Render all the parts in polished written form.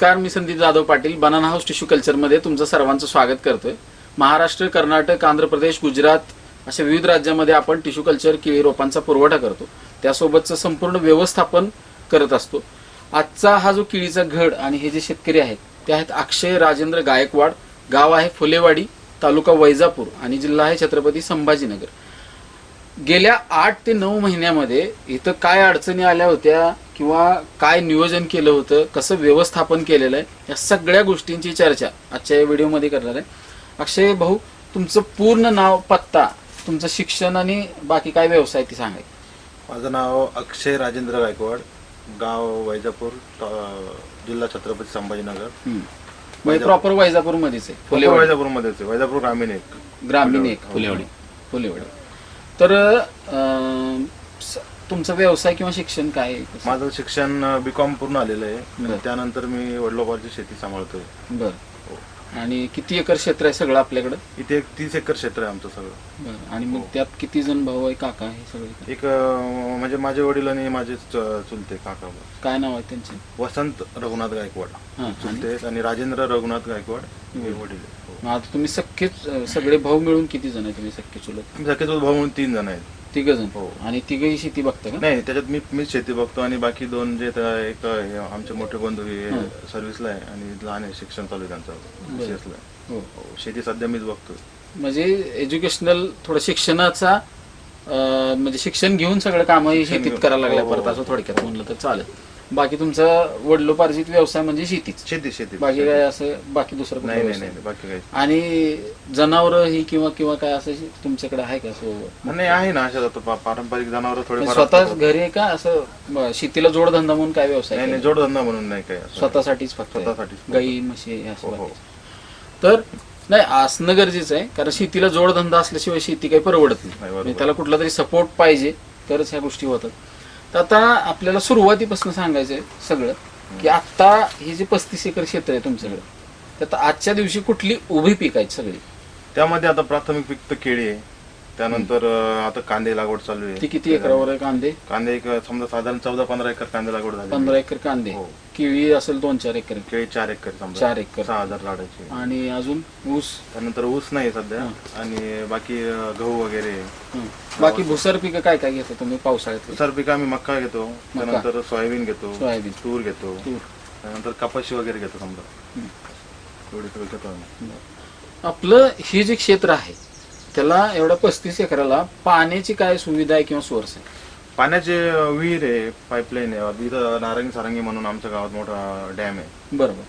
नमस्कार, मी Sandeep Jadhav Patil banana house tissue कल्चरमध्ये तुमचं सर्वांचं स्वागत करतोय. महाराष्ट्र, कर्नाटक, आंध्र प्रदेश, गुजरात अशा विविध राज्यांमध्ये आपण टिश्यू कल्चर केळी रोपांचा पुरवठा करतो. त्यासोबतचं संपूर्ण व्यवस्थापन करत असतो. आजचा हा जो केळीचा घड आणि हे जे शेतकरी आहेत ते आहेत अक्षय राजेंद्र गायकवाड. गाव आहे फुलेवाडी, तालुका वैजापूर आणि जिल्हा आहे छत्रपती संभाजीनगर. गेल्या 8 ते 9 महिन्यामध्ये इथं काय अडचणी आल्या होत्या किंवा काय नियोजन केलं होतं, कसं व्यवस्थापन केलेलं आहे, या सगळ्या गोष्टींची चर्चा आजच्या या व्हिडिओमध्ये करणार आहे. अक्षय भाऊ, तुमचं पूर्ण नाव, पत्ता, तुमचं शिक्षण आणि बाकी काय व्यवसाय ते सांगाय. माझं नाव अक्षय राजेंद्र गायकवाड, गाव वैजापूर, जिल्हा छत्रपती संभाजीनगर. म्हणजे प्रॉपर वैजापूर मध्येच आहे. वैजापूर मध्येच आहे. वैजापूर ग्रामीण एक फुलेवाडी. तर तुमचा व्यवसाय किंवा शिक्षण काय आहे? माझं शिक्षण B.Com पूर्ण आलेलं आहे. त्यानंतर मी वडिलोपार्जित शेती सांभाळतोय. बरं. आणि किती एकर क्षेत्र आहे सगळं आपल्याकडं? इथे एक 30 एकर क्षेत्र आहे आमचं सगळं. बरं. आणि मग त्यात किती जण भाऊ आहे, काका आहे सगळे? एक म्हणजे माझे वडील आणि माझे चुलते काका. काय नाव आहे त्यांचे? वसंत रघुनाथ गायकवाड चुलते आणि राजेंद्र रघुनाथ गायकवाड हे वडील. आता तुम्ही सगळे भाऊ मिळून किती जण आहे तुम्ही सख्खे चुलत? सख्खे चुलत भाऊ म्हणून 3 जण आहेत. 3 जण. हो. आणि तिघही शेती बघता का? नाही, त्याच्यात मी शेती बघतो आणि बाकी 2 जे एक आमचे मोठे बंधू सर्व्हिसला आहे आणि लहान आहे, शिक्षण चालू आहे त्यांचं. हो. शेती सध्या मीच बघतो. म्हणजे एज्युकेशनल थोडं शिक्षणाचा म्हणजे शिक्षण घेऊन सगळं कामही शेतीत करायला लागल्या परत, असं थोडक्यात म्हणलं तर चालेल. बाकी तुमचा वडिलोपार्जित व्यवसाय म्हणजे शेतीच? शेती. बाकी काय असं बाकी दुसरं नाही बाकी काही. आणि जनावर ही किंवा काय असं तुमच्याकडे आहे का? नाही, आहे ना, अशा पारंपरिक जनावर थोडे. स्वतः घरी आहे का असं शेतीला जोडधंदा म्हणून काय व्यवसाय? नाही, जोडधंदा म्हणून नाही काही. स्वतःसाठीच फक्त? स्वतःसाठीच. गाई म्हशी असं. तर नाही, असणं गरजेचं आहे, कारण शेतीला जोडधंदा असल्याशिवाय शेती काही परवडत नाही. त्याला कुठला तरी सपोर्ट पाहिजे तरच ह्या गोष्टी होतात. तर आता आपल्याला सुरुवातीपासून सांगायचंय सगळं की आता हे जे 35 एकर क्षेत्र आहे तुमच्याकडे, त्यात आजच्या दिवशी कुठली उभी पीक आहेत सगळी? त्यामध्ये आता प्राथमिक पीक तर केळी आहे. त्यानंतर आता कांदे लागवड चालू आहे. ती किती एकरावर आहे कांदे? कांदे एक समजा साधारण 14-15 एकर कांदे लागवड झाली. 15 एकर कांदे. केळी असेल 2-4 एकर. केळी 4 एकर समजा. 4 एकर. 6000 लाडाची. आणि अजून ऊस? त्यानंतर ऊस नाही सध्या. आणि बाकी गहू वगैरे. बाकी भुसार पिकं काय काय घेतो तुम्ही पावसाळ्यात? भुसार पिकं आम्ही मक्का घेतो, त्यानंतर सोयाबीन घेतो, तूर घेतो, त्यानंतर कपाशी वगैरे घेतो समजा. एवढी पिकं घेतो आम्ही. आपलं हे जे क्षेत्र आहे त्याला एवढ्या 35 एकराला पाण्याची काय सुविधा आहे किंवा सोर्स आहे? पाण्याचे विहीर आहे, पाईपलाईन आहे. इथं नारंगी सारंगी म्हणून आमच्या गावात मोठा डॅम आहे. बरोबर.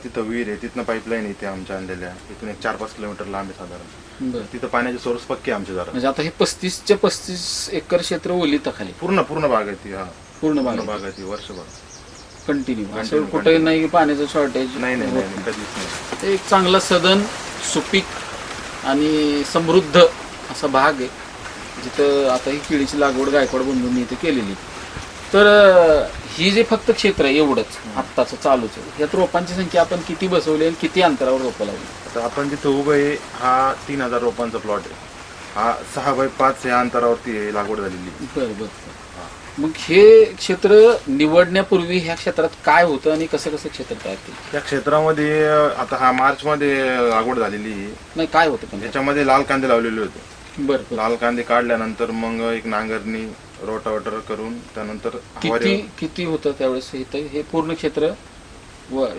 तिथं विहीर आहे, तिथनं पाईपलाईन इथे आमच्या आणलेल्या. इथून एक 4-5 किलोमीटर लांब आहे साधारण. तिथं पाण्याचे सोर्स पक्के आमचे जरा. म्हणजे आता हे 35च्या 35 एकर क्षेत्र ओलीत खाली पूर्ण बाग आहे ती. पूर्ण बाग आहे ती वर्षभर कंटिन्यू. असं कुठे नाही पाण्याचं शॉर्टेज? नाही, कधीच नाही. एक चांगला सदन, सुपीक आणि समृद्ध असा भाग आहे जिथं आता ही केळीची लागवड गायकवाड बंधूंनी इथे केलेली. तर ही जे फक्त क्षेत्र आहे एवढंच आत्ताचं चालूच आहे, यात रोपांची संख्या आपण किती बसवली आणि किती अंतरावर रोपं लावली? आता आपण जिथं उभं आहे हा 3000 रोपांचा प्लॉट आहे. हा 6x5 या अंतरावरती लागवड झालेली. बरोबर. मग हे क्षेत्र निवडण्यापूर्वी ह्या क्षेत्रात काय होतं आणि कसं क्षेत्र तयार केलं? या क्षेत्रामध्ये आता हा मार्च मध्ये लागवड झालेली नाही, काय होतं पण याच्यामध्ये लाल कांदे लावलेले होते. बरं. लाल कांदे काढल्यानंतर मग एक नांगरणी, रोटावेटर करून त्यानंतर किती होतं त्यावेळेस हे पूर्ण क्षेत्र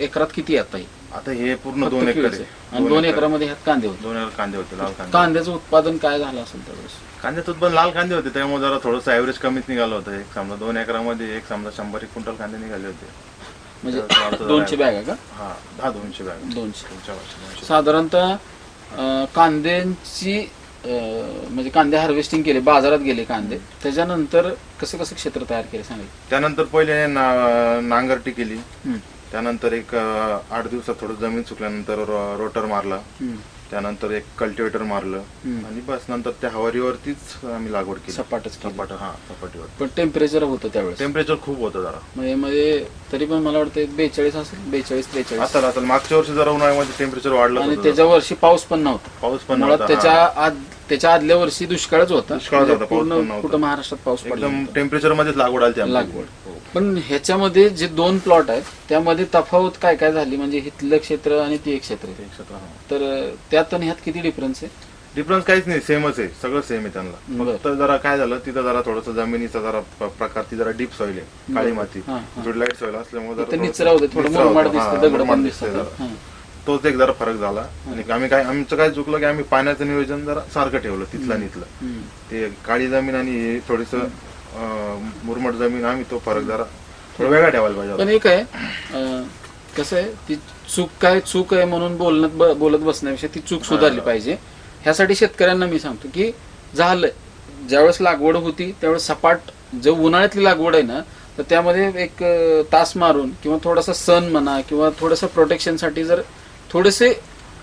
एकरात किती आता? आता हे पूर्ण 2 एकर आहे. आणि 2 एकरामध्ये ह्यात कांदे होते? 2 एकर कांदे होते, लाल कांदे. कांद्याचं उत्पादन काय झालं असेल त्यावेळेस? कांद्याचं उत्पादन लाल कांदे होते त्यामुळे जरा थोडंसं ऍव्हरेज कमीच निघालं होतं. एक समजा 2 एकरामध्ये एक समजा 100 क्विंटल कांदे निघाले होते. म्हणजे 200 बॅगा का? हा, 200 बॅग. 200 साधारणतः कांद्यांची म्हणजे कांदे हार्वेस्टिंग केले, बाजारात गेले कांदे, त्याच्यानंतर कसं क्षेत्र तयार केले सांगितलं? त्यानंतर पहिले नांगरटी केली. त्यानंतर एक 8 दिवसात थोडं जमीन सुकल्यानंतर रोटर मारला. त्यानंतर एक कल्टिवेटर मारलं आणि बस नंतर त्या हवारीवरतीच आम्ही लागवड केली. सपाटीवर. पण टेम्परेचर होतं त्यावेळेस? टेम्परेचर खूप होतं जरा. म्हणजे तरी पण मला वाटतं 42 असेल, 42-43 असेल. मागच्या वर्षी जरा उन्हाळ्यामध्ये टेम्परेचर वाढलं आणि त्याच्या वर्षी पाऊस पण नव्हता. त्याच्या आदल्या वर्षी दुष्काळच होता. पूर्ण कुठं महाराष्ट्रात पाऊस पडला. एकदम टेम्परेचर मध्येच लागवड आली. पण ह्याच्यामध्ये जे 2 प्लॉट आहेत त्यामध्ये तफावत काय काय झाली, म्हणजे इथलं क्षेत्र आणि ते एक क्षेत्र आहे. ते क्षेत्र तर त्यात आणि ह्यात किती डिफरन्स आहे? डिफरन्स काहीच नाही, सेमच आहे, सगळं सेम आहे त्यांना. बरं. फक्त जरा काय झालं तिथं जरा थोडस जमिनीचा जरा प्रकार, ती जरा डीप सॉइल आहे, काळी माती, हा, थोडी लाईट सॉइल असल्यामुळे इथं निचरा होते, थोडं मुरमाड दिसतं, दगड पण दिसतात. हां. तोच एक जरा फरक झाला. आणि आमचं काय चुकलं की आम्ही पाण्याचं नियोजन जरा सारखं ठेवलं तिथलं आणि इथलं. ते काळी जमीन आणि थोडस मुरमट जमीन, आम्ही तो फरक जरा थोडा वेगळा ठेवायला पाहिजे. पण एक आहे, कसं आहे, ती चूक आहे म्हणून बोलत बसण्यापेक्षा ती चूक सुधारली पाहिजे. ह्यासाठी शेतकऱ्यांना मी सांगतो की झालं, ज्यावेळेस लागवड होती त्यावेळेस सपाट, जो उन्हाळ्यातली लागवड आहे ना, तर त्यामध्ये एक तास मारून किंवा थोडासा सण म्हणा किंवा थोडंसं प्रोटेक्शनसाठी जर थोडेसे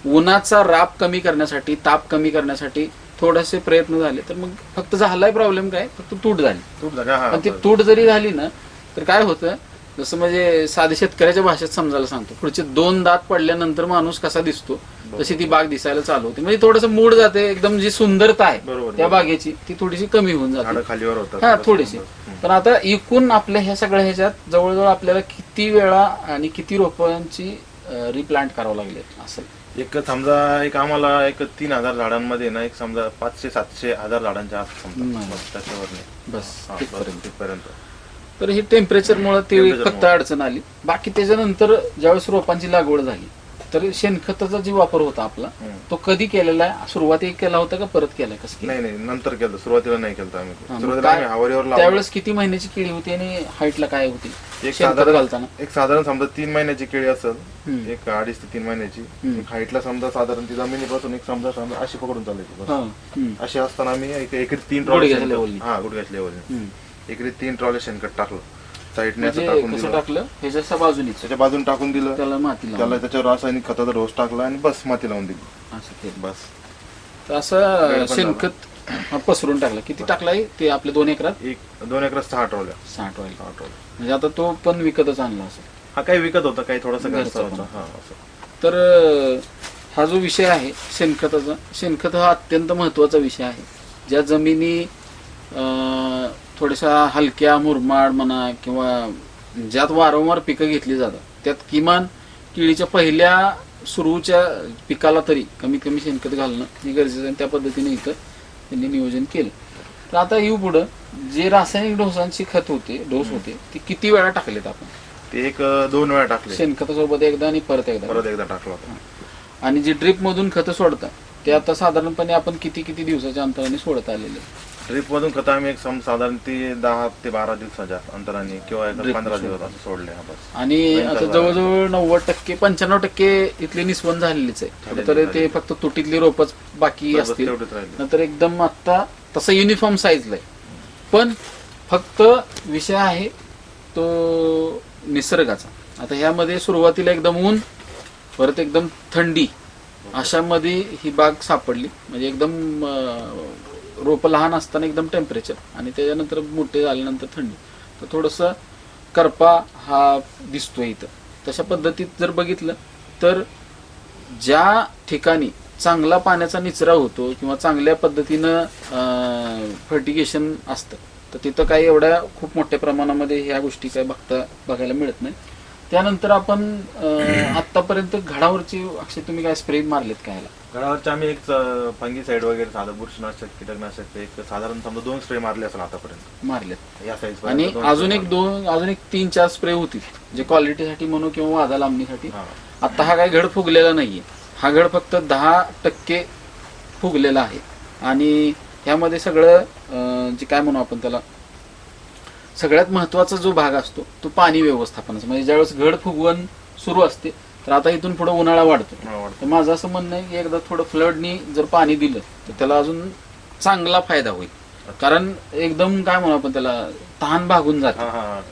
उन्हाचा राप कमी करण्यासाठी, ताप कमी करण्यासाठी थोडेसे प्रयत्न झाले तर मग फक्त झालाय प्रॉब्लेम काय, फक्त तूट झाली. पण ती तूट जरी झाली ना तर काय होतं, जसं म्हणजे साधे शेतकऱ्याच्या भाषेत समजायला सांगतो, पुढचे 2 दात पडल्यानंतर माणूस कसा दिसतो तशी ती बाग दिसायला चालू होते. म्हणजे थोडंसं मूड जाते, एकदम जी सुंदरता आहे त्या बागेची ती थोडीशी कमी होऊन जाते. खालीवर होतात हा, थोडीशी. पण आता एकूण आपल्या ह्या सगळ्या ह्याच्यात जवळजवळ आपल्याला किती वेळा आणि किती रोपांची रिप्लांट करावं लागले असं? एक समजा एक आम्हाला एक 3000 झाडांमध्ये ना, एक समजा 500-700 झाडांच्या आत समजा, त्याच्यावर नाही बस तिथपर्यंत. तर ही टेम्परेचरमुळे ती फक्त अडचण आली. बाकी त्याच्यानंतर ज्यावेळेस रोपांची लागवड झाली तर शेणखताचा जी वापर होता आपला, तो कधी केलेला आहे? सुरुवाती केला होता का परत केलाय कसं? नाही, नंतर केलं, सुरुवातीला नाही केलं आम्ही. सुरुवातीला हवारीवर लावलं. त्यावेळेस किती महिन्याची केळी होती आणि हाईटला काय होती एक शेणखत घालताना? एक साधारण समजा 3 महिन्याची केळी असेल, एक 2.5 ते 3 महिन्याची. हाईटला समजा साधारण ती जमिनीपासून एक समजा अशी पकडून चालायची. अशी असताना आम्ही एकरी 3 ट्रॉली, गुडघ्याच्या लेवलने एकरी 3 ट्रॉली शेणखत टाकलं. साईडने टाकलं, ह्याच्या बाजूने त्याच्या बाजून टाकून दिलं, त्याला त्याच्यावर रासायनिक खताचा डोस टाकला आणि बस माती लावून दिली, असं केलं. बस. तर असं शेणखत पसरून टाकलं. किती टाकलाय ते आपल्या 2 एकरात? 2 एकरात 6 ट्रॉल्या. 6 ट्रॉली. म्हणजे आता तो पण विकतच आणला असं? हा, काही विकत होता, काही थोडासा घरचा होता. तर हा जो विषय आहे शेणखताचा, शेणखत हा अत्यंत महत्वाचा विषय आहे. ज्या जमिनी थोड्याशा हलक्या, मुरमाड म्हणा किंवा ज्यात वारंवार पिकं घेतली जातात, त्यात किमान केळीच्या पहिल्या सुरूच्या पिकाला तरी कमीत कमी शेणखत घालणं हे गरजेचं आहे. त्या पद्धतीने इथं त्यांनी नियोजन केलं. तर आता येऊ पुढं, जे रासायनिक डोसांची डोस होते ते किती वेळा टाकलेत आपण? ते एक 2 वेळा टाकले, शेणखतासोबत एकदा आणि परत एकदा टाकला. आणि जी ड्रिप मधून खतं सोडतात ते आता साधारणपणे आपण किती दिवसाच्या अंतराने सोडत आलेले? ड्रिप मधून खत आम्ही एक साधारण 10 ते 12 दिवसाच्या अंतराने किंवा 15 दिवस असं सोडले. आणि आता जवळजवळ 90% 95% इथली निस्वन झालेलीच आहे. तर ते फक्त तुटीतली रोपच बाकी असतील, नंतर एकदम आता तसं युनिफॉर्म साईजला आहे. पण फक्त विषय आहे तो निसर्गाचा. आता ह्यामध्ये सुरुवातीला एकदम ऊन, परत एकदम थंडी, अशामध्ये ही बाग सापडली. म्हणजे एकदम रोपं लहान असताना एकदम टेम्परेचर आणि त्याच्यानंतर मोठे झाल्यानंतर थंडी. तर थोडंसं करपा हा दिसतोय इथं. तशा पद्धतीत जर बघितलं तर ज्या ठिकाणी चांगला पाण्याचा निचरा होतो किंवा चांगल्या पद्धतीनं फर्टिगेशन असतं, तर तिथं काही एवढ्या खूप मोठ्या प्रमाणामध्ये ह्या गोष्टी काय बघायला मिळत नाही. त्यानंतर आपण आतापर्यंत घडावरची अक्षय तुम्ही काय स्प्रे मारलेत काय? घडावरचे आम्ही एक फंगीसाइड वगैरे साधं बुरशीनाशक, कीटकनाशक एक साधारण समजा 2 स्प्रे मारले असेल आतापर्यंत मारलेत. या साईज. आणि अजून एक 3-4 स्प्रे होतील जे क्वालिटीसाठी म्हणू किंवा वाजा लांबणीसाठी. आता हा काय घड फुगलेला नाहीये, हा घड फक्त 10% फुगलेला आहे. आणि ह्यामध्ये सगळं जे काय म्हणू आपण त्याला, सगळ्यात महत्वाचा जो भाग असतो तो पाणी व्यवस्थापनाचा. म्हणजे ज्यावेळेस घड फुगवण सुरू असते तर आता इथून पुढे उन्हाळा वाढतो, तर माझं असं म्हणणं आहे की एकदा थोडं फ्लडनी जर पाणी दिलं तर त्याला अजून चांगला फायदा होईल. कारण एकदम काय म्हणू आपण त्याला, तहान भागून जाते.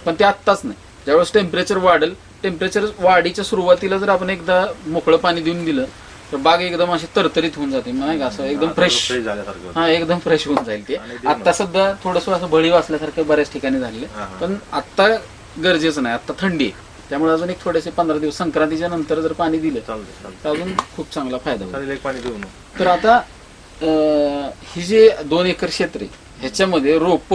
पण ते आत्ताच नाही, ज्यावेळेस टेम्परेचर वाढेल, टेम्परेचर वाढीच्या सुरुवातीला जर आपण एकदा मोकळं पाणी देऊन दिलं तर बाग एकदम अशी तरतरीत होऊन जाते, नाही का, असं एकदम फ्रेश. हा, एकदम फ्रेश होऊन जाईल ते. आता सध्या थोडंसं असं बळी वाचल्यासारखं बऱ्याच ठिकाणी झालेलं, पण आता गरजेचं नाही. आता थंडी आहे त्यामुळे अजून एक थोडेसे 15 दिवस, संक्रांतीच्या नंतर जर पाणी दिलं तर अजून खूप चांगला फायदा होईल. तर आता ही जे 2 एकर क्षेत्र आहे ह्याच्यामध्ये रोप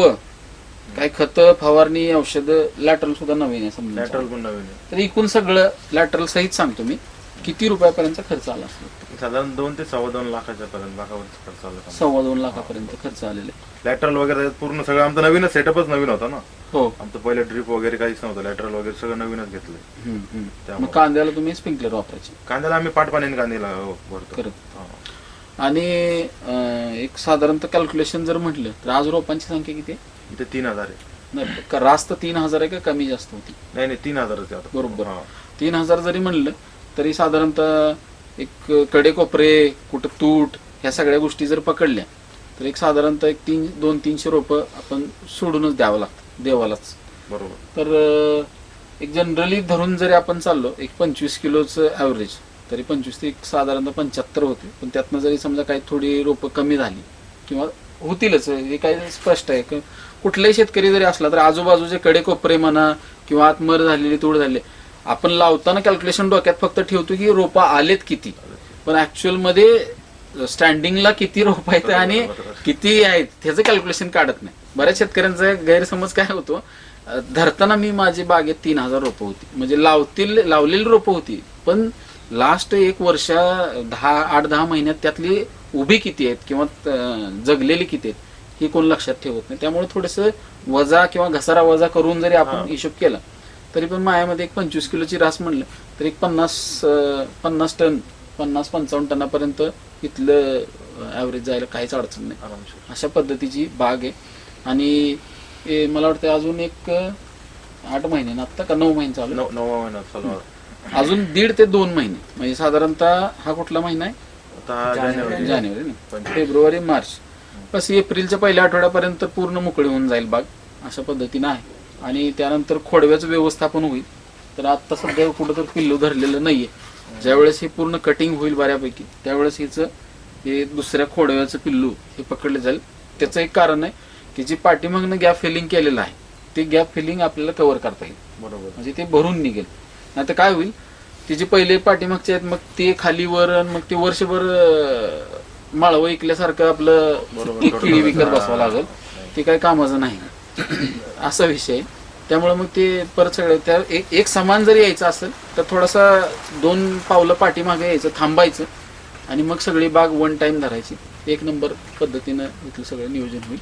काय खत फवारणी औषधं लॅटरल सुद्धा नवीन आहे समजा. लॅटरल पण नवीन आहे. तर एकूण सगळं लॅटरल सहित सांगतो मी किती रुपयापर्यंत खर्च आला असेल? साधारण 2 ते 2.25 लाखाच्या पर्यंत लाखावरच खर्च आला. 2.25 लाखापर्यंत खर्च आलेला आहे. लॅटरल वगैरे पूर्ण सगळं आमचं नवीनच सेटअपच नवीन होता ना. हो. आमचं पहिले ड्रिप वगैरे काहीच नव्हतं. लॅटरल वगैरे सगळं नवीनच घेतलंय. मग कांद्याला तुम्ही स्प्रिंकलर वापरायचे कांद्याला आम्ही पाटपाण्याने कांद्याला भरतो. करत. आणि एक साधारणतः कॅल्क्युलेशन जर म्हटलं तर आज रोपांची संख्या किती आहे? इथे 3,000 आहे. नाही का रास्त 3,000 आहे का कमी जास्त होती? नाही 3,000च आहे आता. बरोबर. 3,000 जरी म्हणलं तरी साधारणतः एक कडेकोपरे कुठं तूट ह्या सगळ्या गोष्टी जर पकडल्या तर एक साधारणतः एक 200-300 रोपं आपण सोडूनच द्यावं लागतं देवालाच. बरोबर. तर एक जनरली धरून जरी आपण चाललो एक 25 किलोचं ॲव्हरेज तरी 25 ते एक साधारणतः 75 होते. पण त्यातनं जरी समजा काही थोडी रोपं कमी झाली किंवा होतीलच हे काही स्पष्ट आहे. कुठलाही शेतकरी जरी असला तर आजूबाजूचे कडेकोपरे म्हणा किंवा आतमर झालेली तूड झाले आपण लावताना कॅल्क्युलेशन डोक्यात फक्त ठेवतो की रोपा आलेत किती, पण ऍक्च्युअल मध्ये स्टँडिंगला किती रोप आहेत आणि किती आहेत त्याचं कॅल्क्युलेशन काढत नाही. बऱ्याच शेतकऱ्यांचा गैरसमज काय होतो, धरताना मी माझी बागेत 3,000 रोपं होती म्हणजे लावलेली रोपं होती, पण लास्ट एक वर्ष 8-10 महिन्यात त्यातली उभी किती आहेत किंवा जगलेली किती आहेत हे कोण लक्षात ठेवत नाही. त्यामुळे थोडंसं वजा किंवा घसारा वजा करून जरी आपण हिशोब केला तरी पण मायामध्ये एक 25 किलोची रास म्हणलं तर एक 50 टन 50-55 टनापर्यंत इथलं ॲव्हरेज जायला काहीच अडचण नाही. अशा पद्धतीची बाग आहे. आणि मला वाटतं अजून एक 8 महिने आता का 9 महिने चालू 9 महिना चालू अजून 1.5 ते 2 महिने म्हणजे साधारणतः हा कुठला महिना आहे? जानेवारी ना, फेब्रुवारी मार्च बस एप्रिलच्या पहिल्या आठवड्यापर्यंत पूर्ण मोकळी होऊन जाईल बाग अशा पद्धतीनं आहे. आणि त्यानंतर खोडव्याचं व्यवस्थापन होईल. तर आता सध्या कुठं तर पिल्लू धरलेलं नाहीये. ज्यावेळेस हे पूर्ण कटिंग होईल बऱ्यापैकी त्यावेळेस हिचं हे दुसऱ्या खोडव्याचं पिल्लू हे पकडले जाईल. त्याचं एक कारण आहे की जी पाठीमागनं गॅप फिलिंग केलेलं आहे ते गॅप फिलिंग आपल्याला कव्हर करता येईल. बरोबर. म्हणजे ते भरून निघेल. नाही तर काय होईल तिचे पहिले पाठीमागचे आहेत मग ते खालीवर मग ते वर्षभर माळवं ऐकल्यासारखं आपलं एक किळी विकत बसावं लागेल. ते काही कामाचं नाही असा विषय. त्यामुळे मग ते परत सगळं त्या एक समान जरी यायचं असेल तर थोडासा 2 पावलं पाठीमागे यायचं थांबायचं आणि मग सगळी बाग 1 टाइम धरायची. 1 नंबर पद्धतीनं इथलं सगळं नियोजन होईल.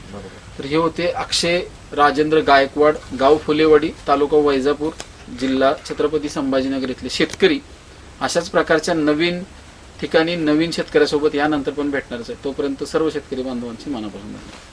तर हे होते अक्षय राजेंद्र गायकवाड, गाव फुलेवाडी, तालुका वैजापूर, जिल्हा छत्रपती संभाजीनगर इथले शेतकरी. अशाच प्रकारच्या नवीन ठिकाणी नवीन शेतकऱ्यासोबत यानंतर पण भेटणारच आहे. तोपर्यंत सर्व शेतकरी बांधवांची मनापासून धन्यवाद.